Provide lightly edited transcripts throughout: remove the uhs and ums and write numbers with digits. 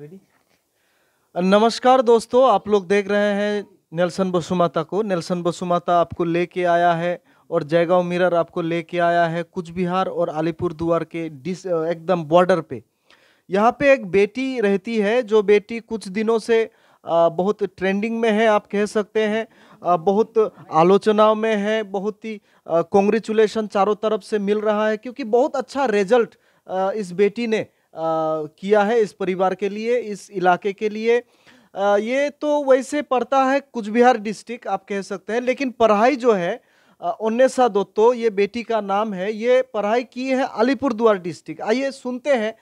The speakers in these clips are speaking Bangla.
रेडी। नमस्कार दोस्तों, आप लोग देख रहे हैं नेल्सन बसुमाता को। नेल्सन बसुमाता आपको लेके आया है और जयगांव मिरर आपको लेके आया है कूच बिहार और अलीपुरदुआर के एकदम बॉर्डर पे। यहाँ पे एक बेटी रहती है, जो बेटी कुछ दिनों से बहुत ट्रेंडिंग में है, आप कह सकते हैं। बहुत आलोचनाओं में है, बहुत ही कॉन्ग्रेचुलेशन चारों तरफ से मिल रहा है, क्योंकि बहुत अच्छा रिजल्ट इस बेटी ने किया है इस परिवार के लिए, इस इलाके के लिए। ये तो वैसे पड़ता है कुछ बिहार डिस्ट्रिक्ट, आप कह सकते हैं, लेकिन पढ़ाई जो है उन्नेसा दत्तो, ये बेटी का नाम है, ये पढ़ाई की है अलीपुरदुआर डिस्ट्रिक्ट। आइए सुनते हैं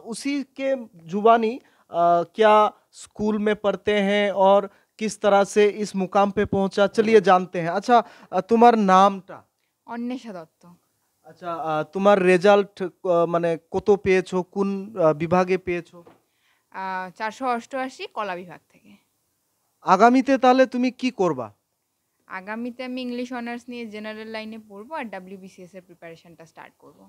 उसी के जुबानी क्या स्कूल में पढ़ते हैं और किस तरह से इस मुकाम पे पहुंचा, चलिए जानते हैं। अच्छा, तुम्हार नामটা? অন্বেষা দত্ত। আচ্ছা, তোমার রেজাল্ট মানে কত পেয়েছো, কোন বিভাগে পেয়েছো? 488 কলা বিভাগ থেকে। আগামীতে তাহলে তুমি কি করবা? আগামীতে আমি ইংলিশ অনার্স নিয়ে জেনারেল লাইনে পড়বো আর WBCS এর প্রিপারেশনটা স্টার্ট করব।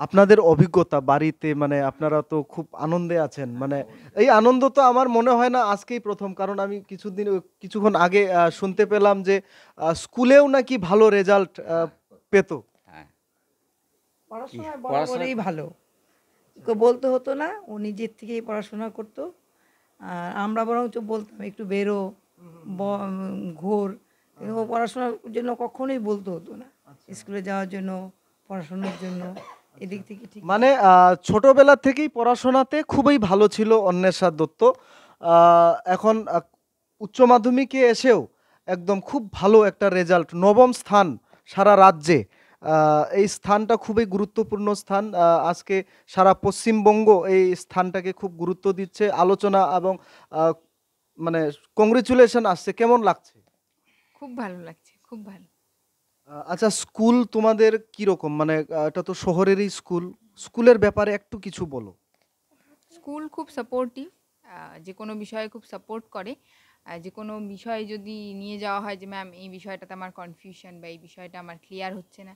আপনাদের অভিজ্ঞতা বাড়িতে, মানে আপনারা তো খুব আনন্দে আছেন, মানে এই আনন্দ তো আমার মনে হয় না আজকেই প্রথম, কারণ আমি কিছুক্ষণ আগে শুনতে পেলাম যে স্কুলেও নাকি ভালো রেজাল্ট পেতো। হ্যাঁ, পড়াশোনায় পড়াশোনা বরাবরই ভালো। ওকে বলতে হতো না, ও নিজের থেকেই পড়াশোনা করতো। আর আমরা বরঞ্চ বলতাম একটু বেরো, ঘোর। কিন্তু ও পড়াশোনার জন্য কখনোই বলতে হতো না, স্কুলে যাওয়ার জন্য, পড়াশোনার জন্য। এদিক থেকে ঠিক মানে ছোটবেলা থেকেই পড়াশোনাতে খুবই ভালো ছিল অন্বেষা দত্ত। এখন উচ্চ মাধ্যমিকে এসেও একদম খুব ভালো একটা রেজাল্ট, নবম স্থান সারা রাজ্যে। এই স্থানটা খুবই গুরুত্বপূর্ণ স্থান। আজকে সারা পশ্চিমবঙ্গ এই স্থানটাকে খুব গুরুত্ব দিচ্ছে, আলোচনা এবং মানে কংগ্রেচুলেশন আসছে। কেমন লাগছে? খুব ভালো লাগছে, খুব ভালো। আচ্ছা, স্কুল তোমাদের কিরকম, মানে এটা তো শহরেরই স্কুল, স্কুলের ব্যাপারে একটু কিছু বলো। স্কুল খুব সাপোর্টিভ, যে কোনো বিষয়ে খুব সাপোর্ট করে। যে কোনো বিষয়ে যদি নিয়ে যাওয়া হয় যে ম্যাম এই বিষয়টাতে আমার কনফিউশন বা এই বিষয়টা আমার ক্লিয়ার হচ্ছে না,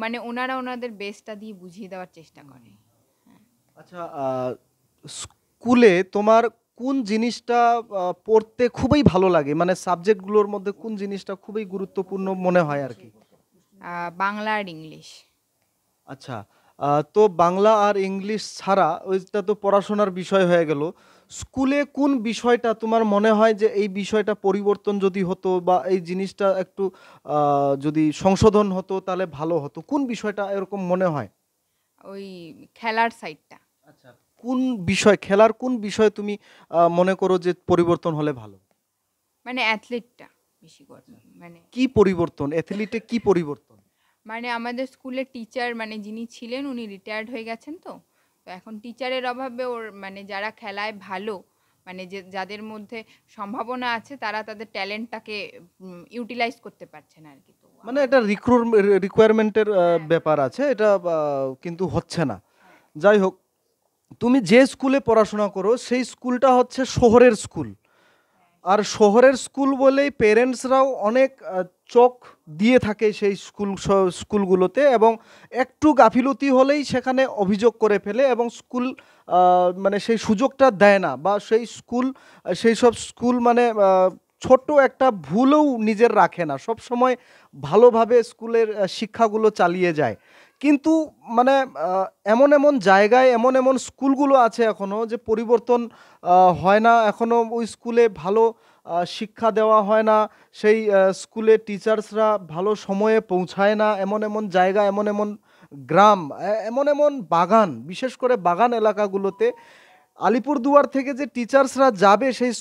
মানে ওনারা ওনাদের বেস্টটা দিয়ে বুঝিয়ে দেওয়ার চেষ্টা করে। আচ্ছা, স্কুলে তোমার কোন জিনিসটা পড়তে খুবই ভালো লাগে, মানে সাবজেক্টগুলোর মধ্যে কোন জিনিসটা খুবই গুরুত্বপূর্ণ মনে হয় আর কি? বাংলা আর ইংলিশ। আচ্ছা, তো বাংলা আর ইংলিশ ছাড়া ওইটা তো পড়াশোনার বিষয় হয়ে গেল। স্কুলে কোন বিষয়টা তোমার মনে হয় যে এই বিষয়টা পরিবর্তন যদি হতো বা এই জিনিসটা একটু যদি সংশোধন হতো তাহলে ভালো হতো, কোন বিষয়টা এরকম মনে হয়? ওই খেলার সাইডটা। আচ্ছা, কোন বিষয়, খেলার কোন বিষয় তুমি মনে করো যে পরিবর্তন হলে ভালো? মানে অ্যাথলেটটা বেশি করে, মানে কি পরিবর্তন, অ্যাথলিটে কি পরিবর্তন? মানে আমাদের স্কুলের টিচার মানে যিনি ছিলেন উনি রিটায়ার্ড হয়ে গেছেন, তো তো এখন টিচারের অভাবে ওর মানে যারা খেলায় ভালো, মানে যে যাদের মধ্যে সম্ভাবনা আছে তারা তাদের ট্যালেন্টটাকে ইউটিলাইজ করতে পারছে না আর কি। তো মানে এটা রিকোয়ারমেন্টের ব্যাপার আছে, এটা কিন্তু হচ্ছে না। যাই হোক, তুমি যে স্কুলে পড়াশোনা করো সেই স্কুলটা হচ্ছে শহরের স্কুল, আর শহরের স্কুল বলেই পেরেন্টসরাও অনেক চোখ দিয়ে থাকে সেই স্কুলগুলোতে, এবং একটু গাফিলতি হলেই সেখানে অভিযোগ করে ফেলে, এবং স্কুল মানে সেই সুযোগটা দেয় না, বা সেই সব স্কুল মানে ছোট্ট একটা ভুলও নিজের রাখে না, সব সময় ভালোভাবে স্কুলের শিক্ষাগুলো চালিয়ে যায়। কিন্তু মানে এমন এমন জায়গায় এমন এমন স্কুলগুলো আছে এখনো যে পরিবর্তন হয় না, এখনো ওই স্কুলে ভালো শিক্ষা দেওয়া হয় না, সেই স্কুলে টিচার্সরা ভালো সময়ে পৌঁছায় না। এমন এমন জায়গা, এমন এমন গ্রাম, এমন এমন বাগান, বিশেষ করে বাগান এলাকাগুলোতে আলিপুরদুয়ার থেকে যে টিচার্সরা যাবে সেই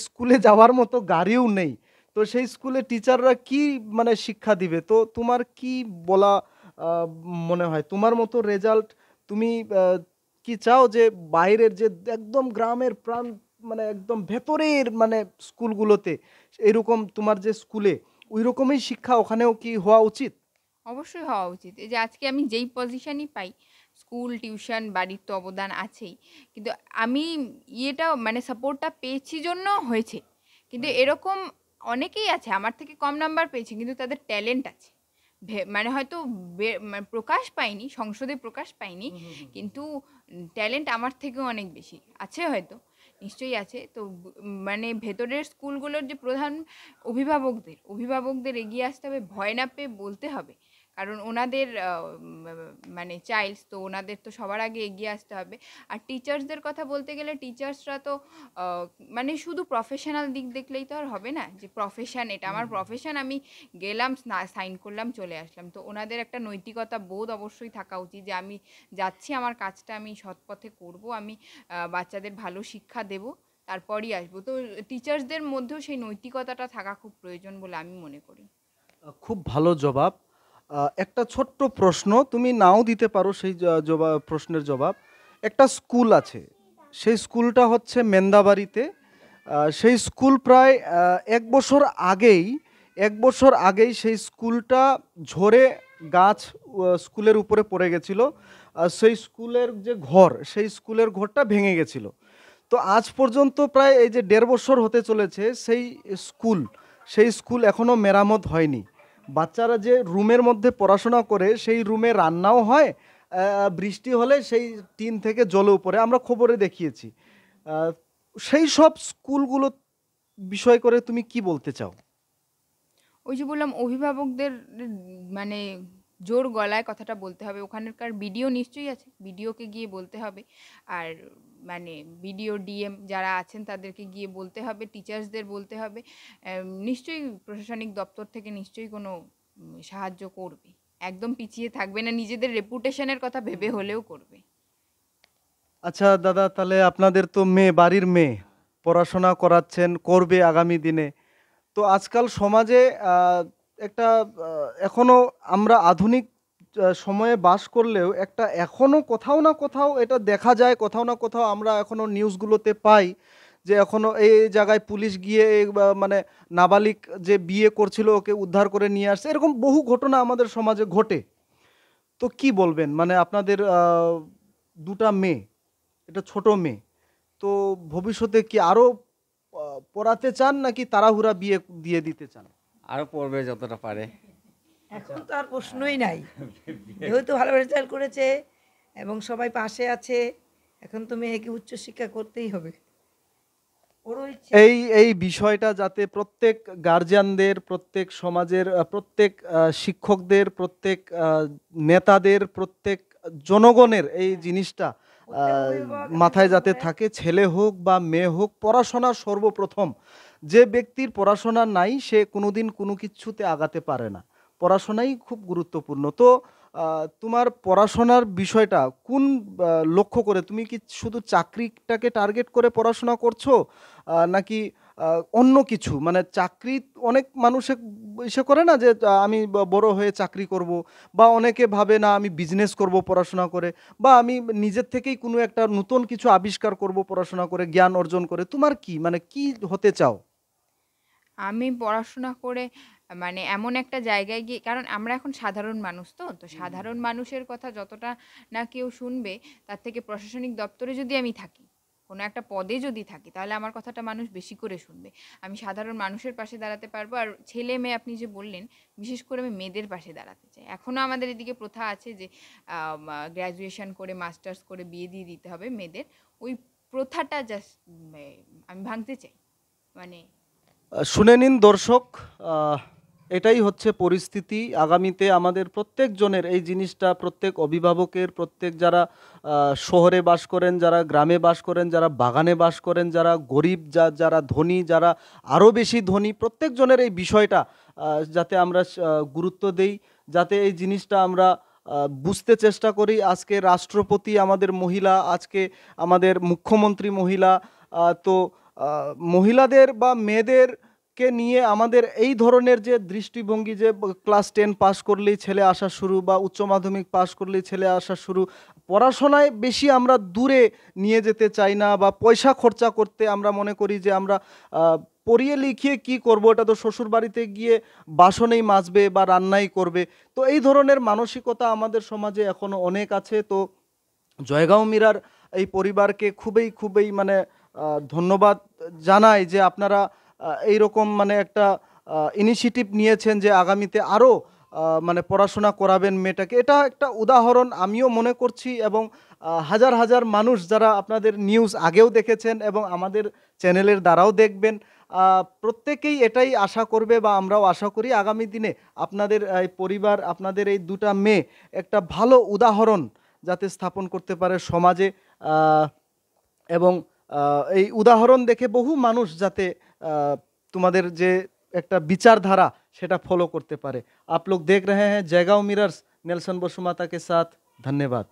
স্কুলে যাওয়ার মতো গাড়িও নেই। তো সেই স্কুলে টিচাররা কি মানে শিক্ষা দিবে? তো তোমার কি বলা মনে হয়, তোমার মতো রেজাল্ট তুমি কি চাও যে বাইরের যে একদম গ্রামের প্রাণ, মানে একদম ভেতরের মানে স্কুলগুলোতে এরকম তোমার যে স্কুলে ওই রকমই শিক্ষা ওখানেও কি হওয়া উচিত? অবশ্যই হওয়া উচিত। এই যে আজকে আমি যেই পজিশনই পাই, স্কুল টিউশন বাড়ির তো অবদান আছেই, কিন্তু আমি ইয়েটা মানে সাপোর্টটা পেয়েছি জন্য হয়েছে। কিন্তু এরকম অনেকেই আছে আমার থেকে কম নাম্বার পেয়েছে কিন্তু তাদের ট্যালেন্ট আছে, মানে হয়তো মানে প্রকাশ পায়নি, সংসদে প্রকাশ পায়নি, কিন্তু ট্যালেন্ট আমার থেকেও অনেক বেশি আছে, হয়তো নিশ্চয়ই আছে। তো মানে ভেতরের স্কুলগুলোর যে প্রধান অভিভাবকদের এগিয়ে আসতে হবে, ভয় না পেয়ে বলতে হবে, কারণ ওনাদের মানে চাইল্ডস তো, ওনাদের তো সবার আগে এগিয়ে আসতে হবে। আর টিচার্সদের কথা বলতে গেলে, টিচার্সরা তো মানে শুধু প্রফেশনাল দিক দেখলেই তো আর হবে না, যে প্রফেশন, এটা আমার প্রফেশন, আমি গেলাম, সাইন করলাম, চলে আসলাম। তো ওনাদের একটা নৈতিকতা বোধ অবশ্যই থাকা উচিত, যে আমি যাচ্ছি, আমার কাজটা আমি সৎ পথে করব, আমি বাচ্চাদের ভালো শিক্ষা দেব, তারপরই আসবো। তো টিচার্সদের মধ্যেও সেই নৈতিকতাটা থাকা খুব প্রয়োজন বলে আমি মনে করি। খুব ভালো জবাব। একটা ছোট্ট প্রশ্ন, তুমি নাও দিতে পারো সেই জবাব, প্রশ্নের জবাব। একটা স্কুল আছে, সেই স্কুলটা হচ্ছে মেন্দাবাড়িতে। সেই স্কুল প্রায় 1 বছর আগেই সেই স্কুলটা ঝরে গাছ স্কুলের উপরে পড়ে গেছিল। সেই স্কুলের যে ঘর, সেই স্কুলের ঘরটা ভেঙে গেছিল। তো আজ পর্যন্ত প্রায় এই যে 1.5 বছর হতে চলেছে, সেই স্কুল এখনো মেরামত হয়নি। বাচ্চারা যে রুমের মধ্যে পড়াশোনা করে, সেই রুমে রান্নাও হয়, বৃষ্টি হলে সেই টিন থেকে জলে উপরে, আমরা খবরে দেখিয়েছি। আহ, সেই সব স্কুলগুলো বিষয় করে তুমি কি বলতে চাও? ওই যে বললাম, অভিভাবকদের মানে জোর গলায় কথাটা বলতে হবে। ওখানকার বিডিও নিশ্চয়ই আছে, বিডিওকে গিয়ে বলতে হবে। আর মানে বিডিও, ডিএম যারা আছেন তাদেরকে গিয়ে বলতে হবে, টিচার্সদের বলতে হবে। নিশ্চয়ই প্রশাসনিক দপ্তর থেকে নিশ্চয়ই কোনো সাহায্য করবে, একদম পিছিয়ে থাকবে না, নিজেদের রেপুটেশনের কথা ভেবে হলেও করবে। আচ্ছা দাদা, তাহলে আপনাদের তো মেয়ে, বাড়ির মেয়ে, পড়াশোনা করাচ্ছেন, করবে আগামী দিনে। তো আজকাল সমাজে একটা এখনো আমরা আধুনিক সময়ে বাস করলেও একটা এখনো কোথাও না কোথাও এটা দেখা যায়, কোথাও না কোথাও আমরা এখনো নিউজগুলোতে পাই যে এখনো এই জায়গায় পুলিশ গিয়ে মানে নাবালিক যে বিয়ে করছিল ওকে উদ্ধার করে নিয়ে আসছে, এরকম বহু ঘটনা আমাদের সমাজে ঘটে। তো কি বলবেন, মানে আপনাদের দুটা মেয়ে, এটা ছোট মেয়ে, তো ভবিষ্যতে কি আরো পড়াতে চান নাকি তাড়াহুড়া বিয়ে দিয়ে দিতে চান? আরো পড়বে যতটা পারে। এখন তো আর প্রশ্নই নাই, যেহেতু ভালো রেজাল্ট করেছে এবং সবাই পাশে আছে, এখন তো মেয়েকে উচ্চশিক্ষা করতেই হবে, ওরও ইচ্ছে। এই বিষয়টা যাতে প্রত্যেক গার্জিয়ানদের, প্রত্যেক সমাজের প্রত্যেক শিক্ষকদের, প্রত্যেক নেতাদের, প্রত্যেক জনগণের এই জিনিসটা প্রত্যেক অভিভাবক মাথায় যাতে করে। থাকে, ছেলে হোক বা মেয়ে হোক, পড়াশোনা সর্বপ্রথম। যে ব্যক্তির পড়াশোনা নাই সে কোনোদিন কোনো কিছুতে আগাতে পারে না, পড়াশোনাই খুব গুরুত্বপূর্ণ। তো তোমার পড়াশোনার বিষয়টা কোন লক্ষ্য করে, তুমি কি শুধু চাকরিটাকে টার্গেট করে পড়াশোনা করছো নাকি অন্য কিছু, মানে চাকরি, অনেক মানুষে ইসে করে না যে আমি বড় হয়ে চাকরি করব, বা অনেকে ভাবে না আমি বিজনেস করব পড়াশোনা করে, বা আমি নিজের থেকেই কোনো একটা নতুন কিছু আবিষ্কার করব পড়াশোনা করে, জ্ঞান অর্জন করে। তোমার কি, মানে কি হতে চাও? আমি পড়াশোনা করে মানে এমন একটা জায়গায় গিয়ে, কারণ আমরা এখন সাধারণ মানুষ, তো তো সাধারণ মানুষের কথা যতটা না কেউ শুনবে, তার থেকে প্রশাসনিক দপ্তরে যদি আমি থাকি, কোনো একটা পদে যদি থাকি, তাহলে আমার কথাটা মানুষ বেশি করে শুনবে। আমি সাধারণ মানুষের পাশে দাঁড়াতে পারবো। আর ছেলে মেয়ে আপনি যে বললেন, বিশেষ করে আমি মেয়েদের পাশে দাঁড়াতে চাই। এখনও আমাদের এদিকে প্রথা আছে যে গ্র্যাজুয়েশন করে, মাস্টার্স করে বিয়ে দিয়ে দিতে হবে মেয়েদের। ওই প্রথাটা জাস্ট আমি ভাঙতে চাই। মানে শুনে নিন দর্শক, আহ, এটাই হচ্ছে পরিস্থিতি। আগামীতে আমাদের প্রত্যেকজনের এই জিনিসটা, প্রত্যেক অভিভাবকের, প্রত্যেক যারা শহরে বাস করেন, যারা গ্রামে বাস করেন, যারা বাগানে বাস করেন, যারা গরিব, যারা ধনী, যারা আরও বেশি ধনী, প্রত্যেকজনের এই বিষয়টা যাতে আমরা গুরুত্ব দেই, যাতে এই জিনিসটা আমরা বুঝতে চেষ্টা করি। আজকে রাষ্ট্রপতি আমাদের মহিলা, আজকে আমাদের মুখ্যমন্ত্রী মহিলা। তো মহিলাদের বা মেয়েদেরকে নিয়ে আমাদের এই ধরনের যে দৃষ্টিভঙ্গি, যে ক্লাস 10 পাস করলেই ছেলে আসা শুরু, বা উচ্চ মাধ্যমিক পাস করলেই ছেলে আসা শুরু, পড়াশোনায় বেশি আমরা দূরে নিয়ে যেতে চাই না, বা পয়সা খরচা করতে আমরা মনে করি যে আমরা পড়িয়ে লিখিয়ে কি করব, এটা তো শ্বশুর বাড়িতে গিয়ে বাসনেই মাজবে বা রান্নাই করবে। তো এই ধরনের মানসিকতা আমাদের সমাজে এখনো অনেক আছে। তো জয়গাঁও মীরার এই পরিবারকে খুবই খুবই মানে ধন্যবাদ জানাই যে আপনারা এইরকম মানে একটা ইনিশিয়েটিভ নিয়েছেন যে আগামীতে আরও মানে পড়াশোনা করাবেন মেয়েটাকে, এটা একটা উদাহরণ আমিও মনে করছি। এবং হাজার হাজার মানুষ যারা আপনাদের নিউজ আগেও দেখেছেন এবং আমাদের চ্যানেলের দ্বারাও দেখবেন, প্রত্যেকেই এটাই আশা করবে বা আমরাও আশা করি আগামী দিনে আপনাদের এই পরিবার, আপনাদের এই দুটা মেয়ে একটা ভালো উদাহরণ যাতে স্থাপন করতে পারে সমাজে, এবং এই উদাহরণ দেখে বহু মানুষ যাতে তোমাদের যে একটা বিচারধারা সেটা ফলো করতে পারে। आप लोग देख रहे हैं जयगांव मिरर्स, नेल्सन बसुमाता के साथ। धन्यवाद।